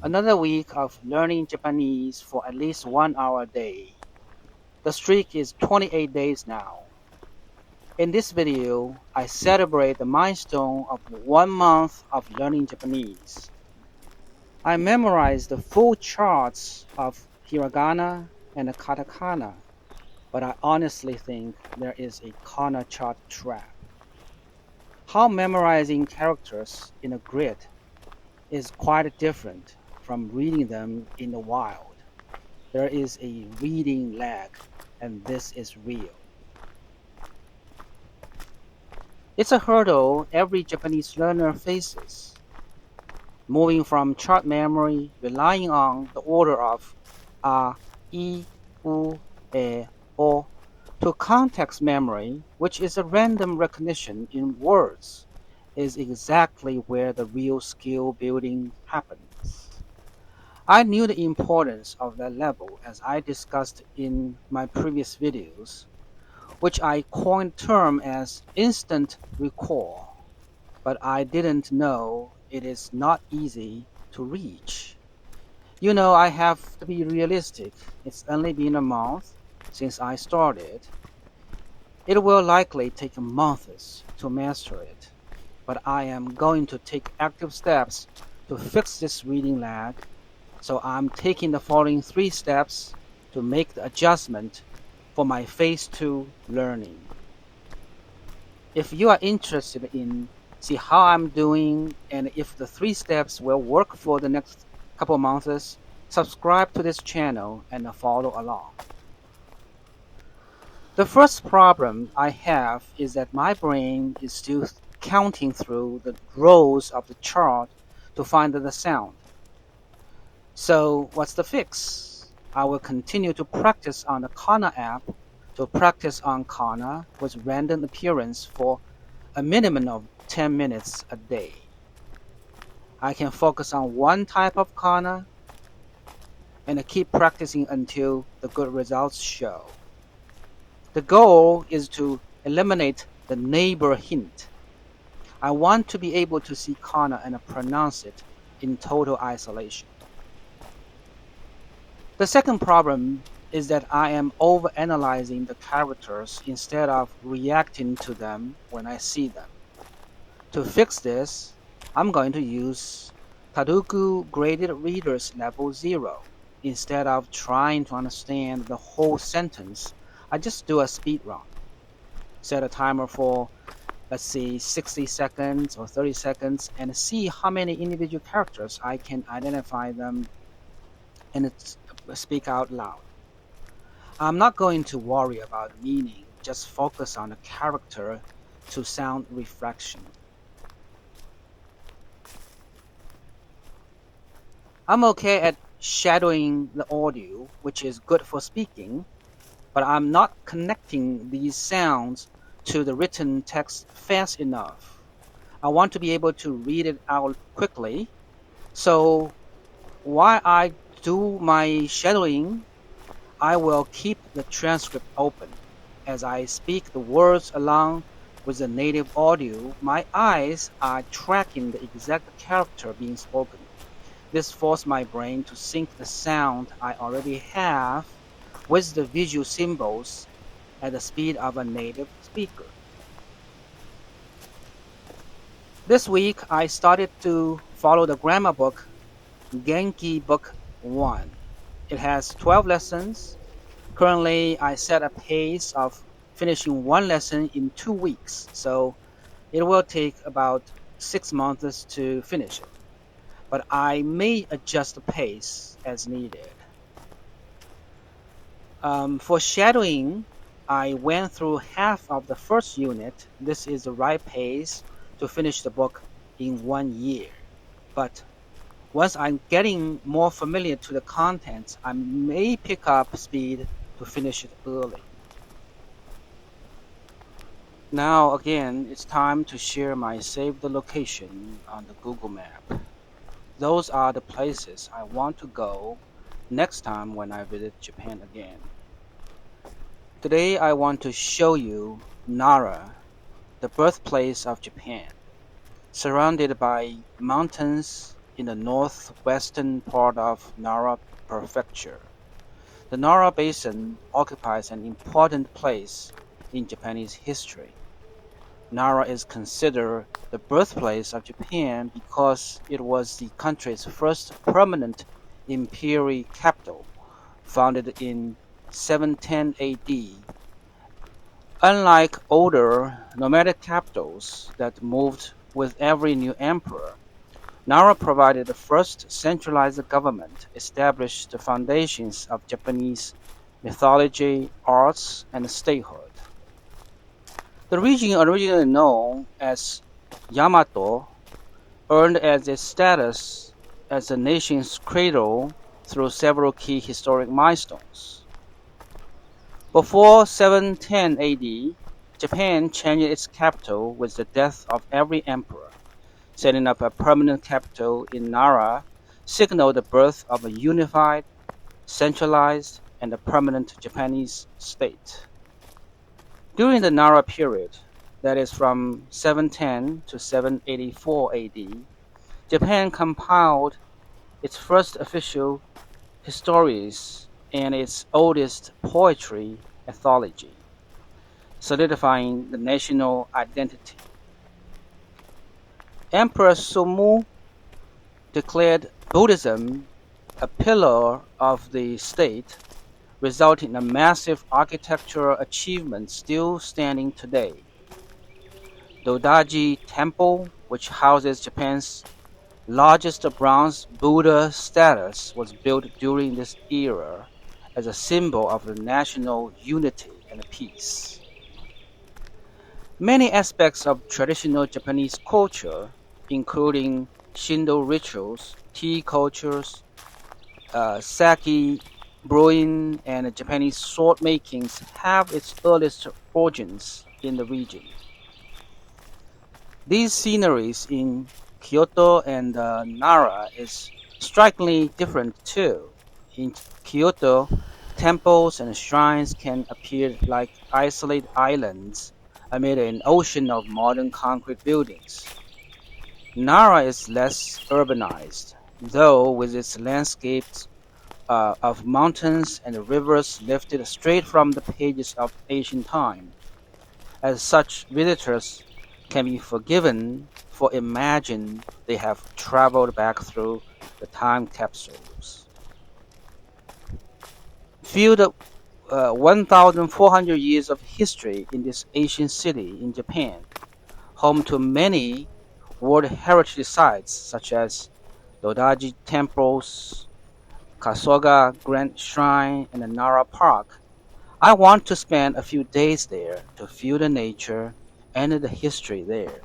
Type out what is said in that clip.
Another week of learning Japanese for at least 1 hour a day. The streak is 28 days now. In this video, I celebrate the milestone of 1 month of learning Japanese. I memorized the full charts of Hiragana and Katakana, but I honestly think there is a kana chart trap. How memorizing characters in a grid is quite different from reading them in the wild. There is a reading lag, and this is real. It's a hurdle every Japanese learner faces, moving from chart memory relying on the order of a, I, U, E, O to context memory, which is a random recognition in words, is exactly where the real skill building happens. I knew the importance of that level as I discussed in my previous videos, which I coined term as instant recall, but I didn't know it is not easy to reach. I have to be realistic. It's only been a month since I started. It will likely take months to master it, but I am going to take active steps to fix this reading lag. So I'm taking the following 3 steps to make the adjustment for my phase 2 learning. If you are interested in see how I'm doing and if the 3 steps will work for the next couple months, subscribe to this channel and follow along. The first problem I have is that my brain is still counting through the rows of the chart to find the sound. So what's the fix? I will continue to practice on the Kana app to practice on Kana with random appearance for a minimum of 10 minutes a day. I can focus on one type of Kana and keep practicing until the good results show. The goal is to eliminate the neighbor hint. I want to be able to see Kana and pronounce it in total isolation. The second problem is that I am overanalyzing the characters instead of reacting to them when I see them. To fix this, I'm going to use Taduku Graded Readers Level 0. Instead of trying to understand the whole sentence, I just do a speed run. Set a timer for, let's say, 60 seconds or 30 seconds and see how many individual characters I can identify them and speak out loud. I'm not going to worry about meaning, just focus on the character to sound reflection. I'm okay at shadowing the audio, which is good for speaking, but I'm not connecting these sounds to the written text fast enough. I want to be able to read it out quickly. So while I do my shadowing, I will keep the transcript open. As I speak the words along with the native audio, my eyes are tracking the exact character being spoken. This forced my brain to sync the sound I already have with the visual symbols at the speed of a native speaker. This week, I started to follow the grammar book Genki Book 1. It has 12 lessons. Currently, I set a pace of finishing one lesson in 2 weeks, so it will take about 6 months to finish it. But I may adjust the pace as needed. For shadowing, I went through half of the first unit. This is the right pace to finish the book in 1 year. But once I'm getting more familiar to the content, I may pick up speed to finish it early. Now again, it's time to share my saved location on the Google Map. Those are the places I want to go next time when I visit Japan again. Today I want to show you Nara, the birthplace of Japan. Surrounded by mountains, in the northwestern part of Nara Prefecture. The Nara Basin occupies an important place in Japanese history. Nara is considered the birthplace of Japan because it was the country's first permanent imperial capital, founded in 710 AD. Unlike older nomadic capitals that moved with every new emperor, Nara provided the first centralized government, established the foundations of Japanese mythology, arts, and statehood. The region, originally known as Yamato, earned as its status as the nation's cradle through several key historic milestones. Before 710 AD, Japan changed its capital with the death of every emperor. Setting up a permanent capital in Nara signaled the birth of a unified, centralized, and a permanent Japanese state. During the Nara period, that is from 710 to 784 AD, Japan compiled its first official histories and its oldest poetry anthology, solidifying the national identity. Emperor Sumu declared Buddhism a pillar of the state, resulting in a massive architectural achievement still standing today. Dodaji Temple, which houses Japan's largest bronze Buddha statue, was built during this era as a symbol of the national unity and peace. Many aspects of traditional Japanese culture, including Shinto rituals, tea cultures, sake brewing, and Japanese sword makings, have its earliest origins in the region. These sceneries in Kyoto and Nara is strikingly different too. In Kyoto, temples and shrines can appear like isolated islands amid an ocean of modern concrete buildings. Nara is less urbanized, though with its landscapes of mountains and rivers lifted straight from the pages of ancient time. As such, visitors can be forgiven for imagining they have traveled back through the time capsules. Feel the 1,400 years of history in this ancient city in Japan, home to many World Heritage Sites such as Dodaji Temples, Kasoga Grand Shrine, and the Nara Park. I want to spend a few days there to feel the nature and the history there.